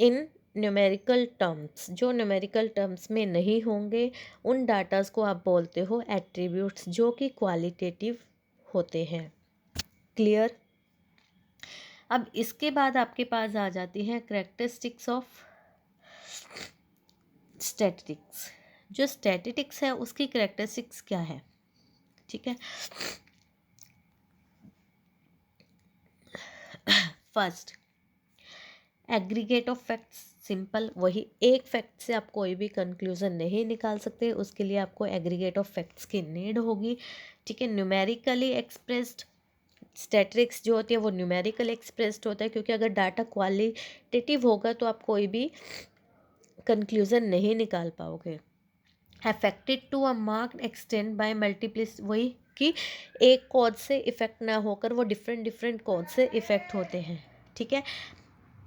[SPEAKER 1] इन न्यूमेरिकल टर्म्स, जो न्यूमेरिकल टर्म्स में नहीं होंगे उन डाटास को आप बोलते हो एट्रीब्यूट्स, जो कि क्वालिटेटिव होते हैं। क्लियर। अब इसके बाद आपके पास आ जाती हैं कैरेक्टरिस्टिक्स ऑफ स्टैटिस्टिक्स। जो स्टैटिस्टिक्स है उसकी कैरेक्टरिस्टिक्स क्या है, ठीक है। First, aggregate of facts. Simple, वही एक फैक्ट से आप कोई भी कंक्लूजन नहीं निकाल सकते, उसके लिए आपको एग्रीगेट ऑफ फैक्ट्स की नीड होगी, ठीक है। न्यूमेरिकली एक्सप्रेस्ड, स्टैटिस्टिक्स जो होती है वो न्यूमेरिकल एक्सप्रेस्ड होता है, क्योंकि अगर डाटा क्वालिटेटिव होगा तो आप कोई भी कंक्लूजन नहीं निकाल पाओगे। Affected to a marked extend by multiplicity, वही कि एक कॉज से इफेक्ट ना होकर वो डिफरेंट डिफरेंट कॉज से इफेक्ट होते हैं, ठीक है।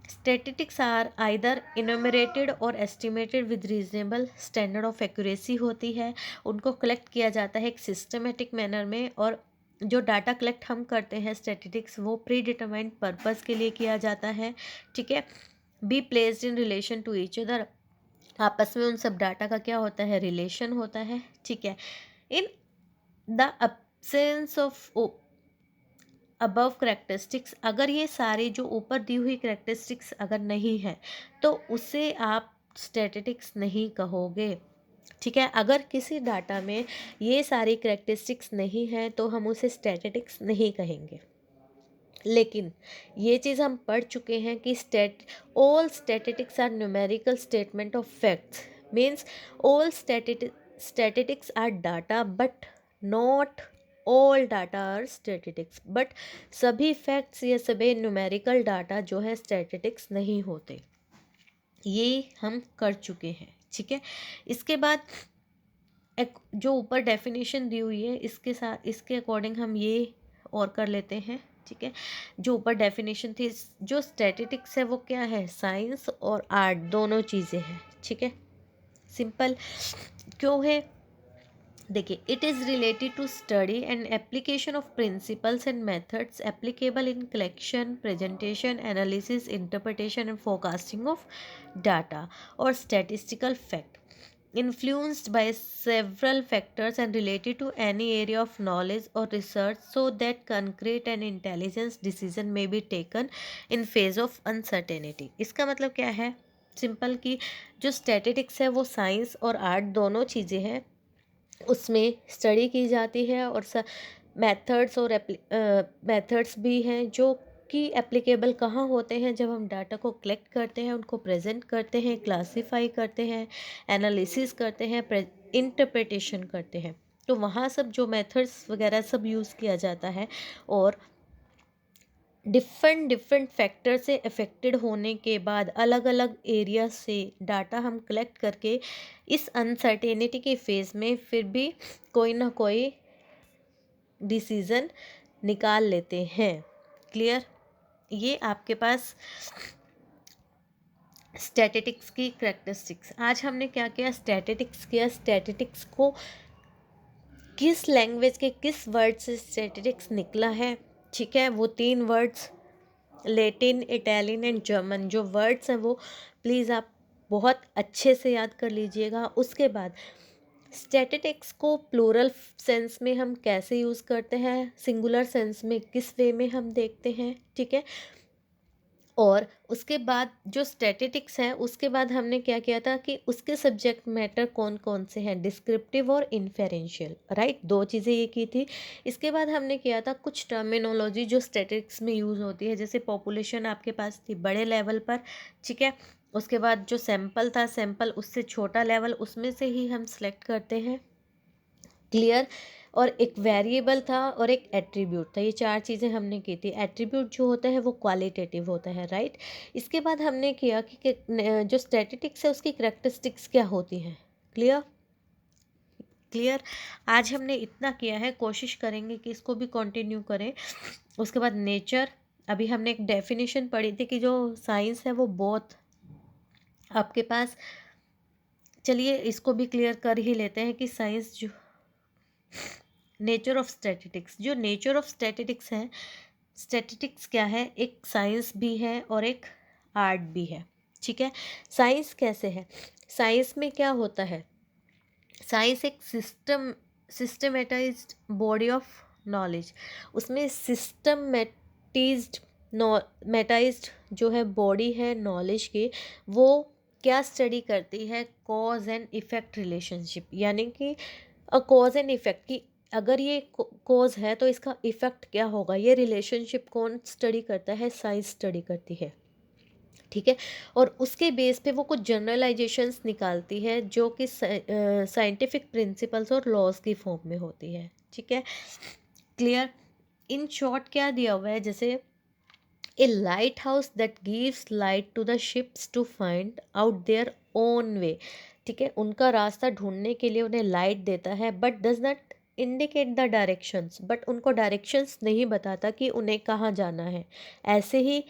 [SPEAKER 1] स्टैटिस्टिक्स आर आइदर इनोमरेटेड और estimated with reasonable standard of accuracy होती है, उनको कलेक्ट किया जाता है एक सिस्टमेटिक मैनर में, और जो डाटा कलेक्ट हम करते हैं स्टैटिस्टिक्स वो प्री डिटरमाइंड पर्पस के लिए किया जाता है, ठीक है। Be placed in relation to each other, आपस में उन सब डाटा का क्या होता है, रिलेशन होता है, ठीक है। In the absence of above characteristics, अगर ये सारी जो ऊपर दी हुई करेक्टरिस्टिक्स अगर नहीं है तो उसे आप स्टैटिस्टिक्स नहीं कहोगे, ठीक है। अगर किसी डाटा में ये सारी करेक्टरिस्टिक्स नहीं है तो हम उसे स्टैटिस्टिक्स नहीं कहेंगे। लेकिन ये चीज़ हम पढ़ चुके हैं कि all statistics are numerical statement of facts, means all statistics are data but not all data are statistics, but सभी फैक्ट्स या सभी न्यूमेरिकल डाटा जो है स्टैटिस्टिक्स नहीं होते, ये हम कर चुके हैं, ठीक है। इसके बाद एक जो ऊपर डेफिनेशन दी हुई है इसके साथ, इसके अकॉर्डिंग हम ये और कर लेते हैं, ठीक है। जो ऊपर डेफिनेशन थी, जो स्टैटिस्टिक्स है वो क्या है, साइंस और आर्ट दोनों चीज़ें हैं, ठीक है। सिंपल क्यों है, देखिए, it is related to study and application of principles and methods applicable in collection, presentation, analysis, interpretation and forecasting of data और statistical fact, influenced by several factors and related to any area of knowledge or research, so that concrete and intelligent decision may be taken in face of uncertainty। इसका मतलब क्या है, simple कि जो statistics है वो science और art दोनों चीज़ें हैं, उसमें स्टडी की जाती है और मेथड्स और मेथड्स भी हैं जो कि एप्लीकेबल कहाँ होते हैं, जब हम डाटा को कलेक्ट करते हैं, उनको प्रेजेंट करते हैं, क्लासीफाई करते हैं, एनालिसिस करते हैं, इंटरप्रिटेशन करते हैं, तो वहाँ सब जो मेथड्स वगैरह सब यूज़ किया जाता है। और डिफरेंट डिफरेंट फैक्टर से अफेक्टेड होने के बाद अलग अलग एरिया से डाटा हम कलेक्ट करके इस अनसर्टेनिटी के फेज़ में फिर भी कोई ना कोई डिसीज़न निकाल लेते हैं। क्लियर। ये आपके पास स्टैटिस्टिक्स की कैरेक्टरिस्टिक्स। आज हमने क्या किया, स्टैटिस्टिक्स किया, स्टैटिस्टिक्स को किस लैंग्वेज के किस वर्ड से स्टैटिस्टिक्स निकला है, ठीक है। वो 3 words, Latin, Italian and German, जो वर्ड्स हैं वो प्लीज़ आप बहुत अच्छे से याद कर लीजिएगा। उसके बाद स्टैटिस्टिक्स को प्लूरल सेंस में हम कैसे यूज़ करते हैं, सिंगुलर सेंस में किस वे में हम देखते हैं, ठीक है। और उसके बाद जो स्टैटिस्टिक्स है उसके बाद हमने क्या किया था कि उसके सब्जेक्ट मैटर कौन कौन से हैं, डिस्क्रिप्टिव और इन्फेरेंशियल, राइट, 2 चीज़ें ये की थी। इसके बाद हमने किया था कुछ टर्मिनोलॉजी जो स्टैटिस्टिक्स में यूज़ होती है, जैसे पॉपुलेशन आपके पास थी बड़े लेवल पर, ठीक है। उसके बाद जो सैंपल था, सैंपल उससे छोटा लेवल, उसमें से ही हम सेलेक्ट करते हैं। क्लियर। और एक वेरिएबल था और एक एट्रीब्यूट था, ये 4 चीज़ें हमने की थी। एट्रीब्यूट जो होता है वो क्वालिटेटिव होता है, राइट। इसके बाद हमने किया कि जो स्टैटिस्टिक्स है उसकी कैरेक्टरिस्टिक्स क्या होती हैं। क्लियर। क्लियर। आज हमने इतना किया है, कोशिश करेंगे कि इसको भी कंटिन्यू करें। उसके बाद नेचर, अभी हमने एक डेफिनेशन पढ़ी थी कि जो साइंस है वो बोथ आपके पास, चलिए इसको भी क्लियर कर ही लेते हैं कि साइंस जो नेचर ऑफ स्टैटिस्टिक्स, जो नेचर ऑफ स्टैटिस्टिक्स है, स्टैटिस्टिक्स क्या है, एक साइंस भी है और एक आर्ट भी है। ठीक है, साइंस कैसे है, साइंस में क्या होता है, साइंस एक सिस्टमेटाइज्ड बॉडी ऑफ नॉलेज, उसमें सिस्टमेटिज्ड मेटाइज्ड जो है बॉडी है नॉलेज की, वो क्या स्टडी करती है, कॉज एंड इफेक्ट रिलेशनशिप, यानी कि कॉज एंड इफेक्ट की, अगर ये कॉज है तो इसका इफेक्ट क्या होगा, ये रिलेशनशिप कौन स्टडी करता है, साइंस स्टडी करती है। ठीक है, और उसके बेस पे वो कुछ जनरलाइजेशंस निकालती है जो कि साइंटिफिक प्रिंसिपल्स और लॉज की फॉर्म में होती है। ठीक है, क्लियर। इन शॉर्ट क्या दिया हुआ है, जैसे a lighthouse that gives light to the ships to find out their own way. ठीक है, उनका रास्ता ढूंढने के लिए उन्हें लाइट देता है, but does not indicate the directions, but उनको डायरेक्शंस नहीं बताता कि उन्हें कहाँ जाना है। ऐसे ही,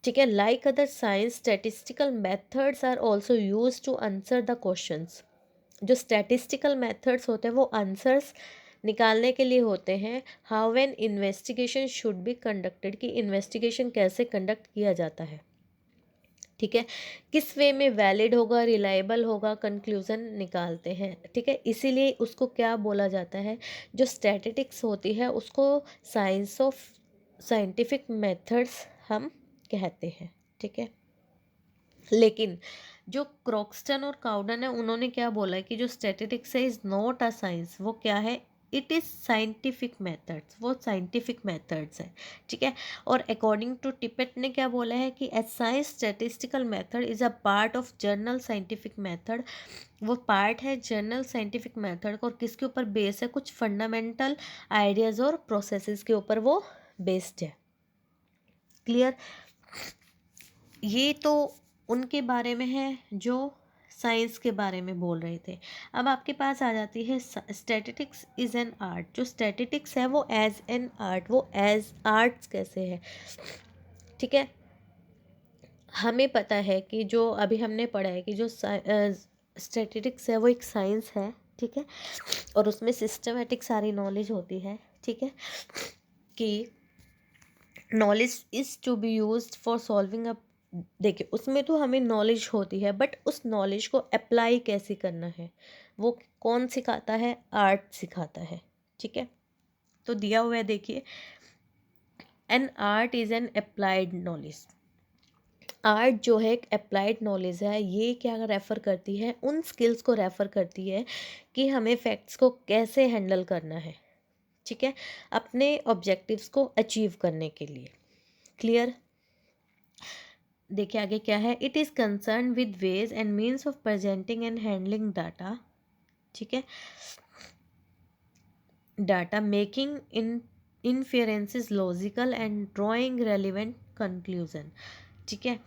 [SPEAKER 1] ठीक है, like other science statistical methods are also use to answer the questions. जो स्टैटिस्टिकल मेथड्स होते हैं वो आंसर्स निकालने के लिए होते हैं। How an investigation should be conducted, कि इन्वेस्टिगेशन कैसे कंडक्ट किया जाता है। ठीक है, किस वे में वैलिड होगा, रिलायबल होगा, कंक्लूजन निकालते हैं। ठीक है, इसीलिए उसको क्या बोला जाता है, जो स्टैटिस्टिक्स होती है उसको साइंस ऑफ साइंटिफिक मेथड्स हम कहते हैं। ठीक है, लेकिन जो क्रॉक्सटन और काउडन है उन्होंने क्या बोला है कि जो स्टैटिस्टिक्स है इज नॉट अ साइंस, वो क्या है, इट इज़ साइंटिफिक मेथड्स, वो साइंटिफिक मेथड्स है। ठीक है, और अकॉर्डिंग टू टिपेट ने क्या बोला है कि ए science statistical method is a part of journal scientific method, वो पार्ट है जर्नल साइंटिफिक मेथड, और किसके ऊपर बेस है, कुछ फंडामेंटल आइडियाज़ और प्रोसेसेस के ऊपर वो बेस्ड है। क्लियर, ये तो उनके बारे में है जो साइंस के बारे में बोल रहे थे। अब आपके पास आ जाती है स्टैटिस्टिक्स इज़ एन आर्ट। जो स्टैटिस्टिक्स है वो एज एन आर्ट, वो एज आर्ट्स कैसे है। ठीक है, हमें पता है कि जो अभी हमने पढ़ा है कि जो स्टैटिस्टिक्स है वो एक साइंस है। ठीक है, और उसमें सिस्टमेटिक सारी नॉलेज होती है। ठीक है, कि knowledge is to be used for solving a, देखिए उसमें तो हमें नॉलेज होती है, बट उस नॉलेज को अप्लाई कैसे करना है वो कौन सिखाता है, आर्ट सिखाता है। ठीक है, तो दिया हुआ है देखिए, an art is an applied knowledge. Art जो है एक अप्लाइड नॉलेज है, ये क्या रेफ़र करती है, उन स्किल्स को रेफ़र करती है कि हमें फैक्ट्स को कैसे हैंडल करना है। ठीक है, अपने ऑब्जेक्टिव्स को अचीव करने के लिए। क्लियर, देखिए आगे क्या है, it is concern with ways and means of presenting and handling data. ठीक है, data making in inferences logical and drawing relevant conclusion. ठीक है,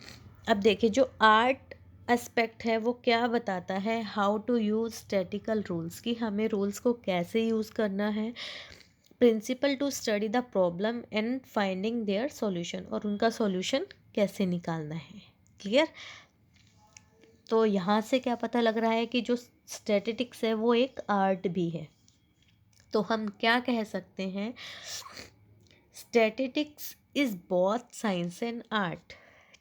[SPEAKER 1] अब देखिए जो आर्ट एस्पेक्ट है वो क्या बताता है, how to use statical rules, कि हमें रूल्स को कैसे यूज़ करना है, principle to study the problem and finding their solution, और उनका सॉल्यूशन कैसे निकालना है। क्लियर, तो यहाँ से क्या पता लग रहा है कि जो स्टैटिस्टिक्स है वो एक आर्ट भी है। तो हम क्या कह सकते हैं, statistics is both science and art.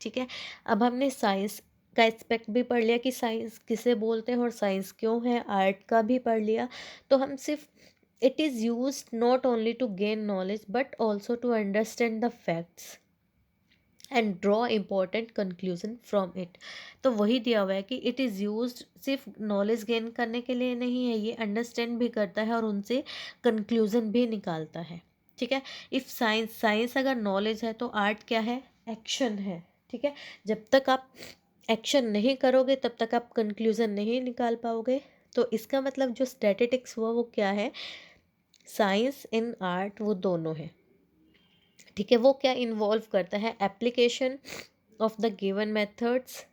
[SPEAKER 1] ठीक है, अब हमने साइंस का एस्पेक्ट भी पढ़ लिया कि साइंस किसे बोलते हैं और साइंस क्यों है, आर्ट का भी पढ़ लिया। तो हम सिर्फ, it is use not only to gain knowledge but also to understand the facts and draw important conclusion from it. तो वही दिया हुआ है कि इट इज़ यूज सिर्फ नॉलेज गेन करने के लिए नहीं है, ये अंडरस्टैंड भी करता है और उनसे कंक्लूजन भी निकालता है। ठीक है, इफ़ साइंस अगर नॉलेज है तो आर्ट क्या है, एक्शन है। ठीक है, जब तक आप एक्शन नहीं करोगे तब तक आप कंक्लूजन नहीं निकाल पाओगे। तो इसका मतलब जो स्टैटिस्टिक्स हुआ वो क्या है, साइंस इन आर्ट वो दोनों है। ठीक है, वो क्या इन्वॉल्व करता है, application of the given methods,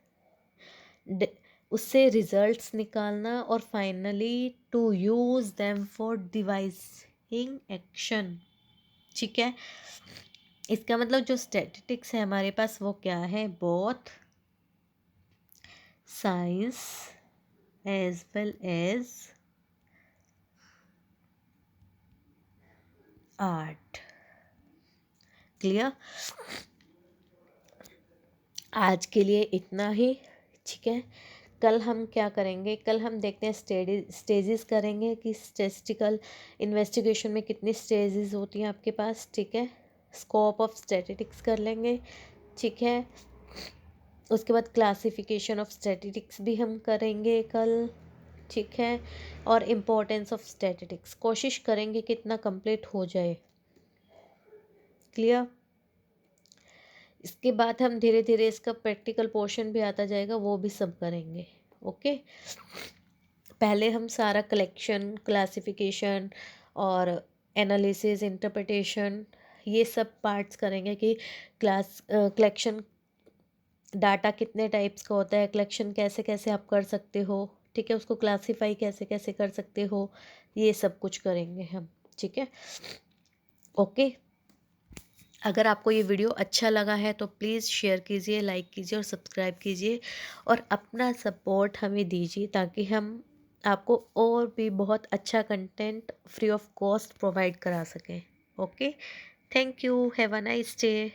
[SPEAKER 1] उससे रिजल्ट्स निकालना, और finally to use them for devising action. ठीक है, इसका मतलब जो स्टैटिस्टिक्स है हमारे पास वो क्या है, both science as well as art. Clear? आज के लिए इतना ही। ठीक है, कल हम क्या करेंगे, कल हम देखते हैं स्टेजेस करेंगे कि स्टैटिस्टिकल इन्वेस्टिगेशन में कितनी स्टेजेस होती हैं आपके पास। ठीक है, स्कोप ऑफ स्टैटिस्टिक्स कर लेंगे। ठीक है, उसके बाद क्लासिफिकेशन ऑफ स्टैटिस्टिक्स भी हम करेंगे कल। ठीक है, और इम्पोर्टेंस ऑफ स्टैटिस्टिक्स कोशिश करेंगे कितना कंप्लीट हो जाए। क्लियर? इसके बाद हम धीरे धीरे इसका प्रैक्टिकल पोर्शन भी आता जाएगा, वो भी सब करेंगे। ओके, पहले हम सारा कलेक्शन, क्लासिफिकेशन और एनालिसिस, इंटरप्रिटेशन, ये सब पार्ट्स करेंगे कि कलेक्शन डाटा कितने टाइप्स का होता है, कलेक्शन कैसे कैसे आप कर सकते हो। ठीक है, उसको क्लासीफाई कैसे कैसे कर सकते हो, ये सब कुछ करेंगे हम। ठीक है, ओके। अगर आपको ये वीडियो अच्छा लगा है तो प्लीज़ शेयर कीजिए, लाइक कीजिए और सब्सक्राइब कीजिए और अपना सपोर्ट हमें दीजिए ताकि हम आपको और भी बहुत अच्छा content free of cost provide करा सकें। Okay, thank you, have a nice day.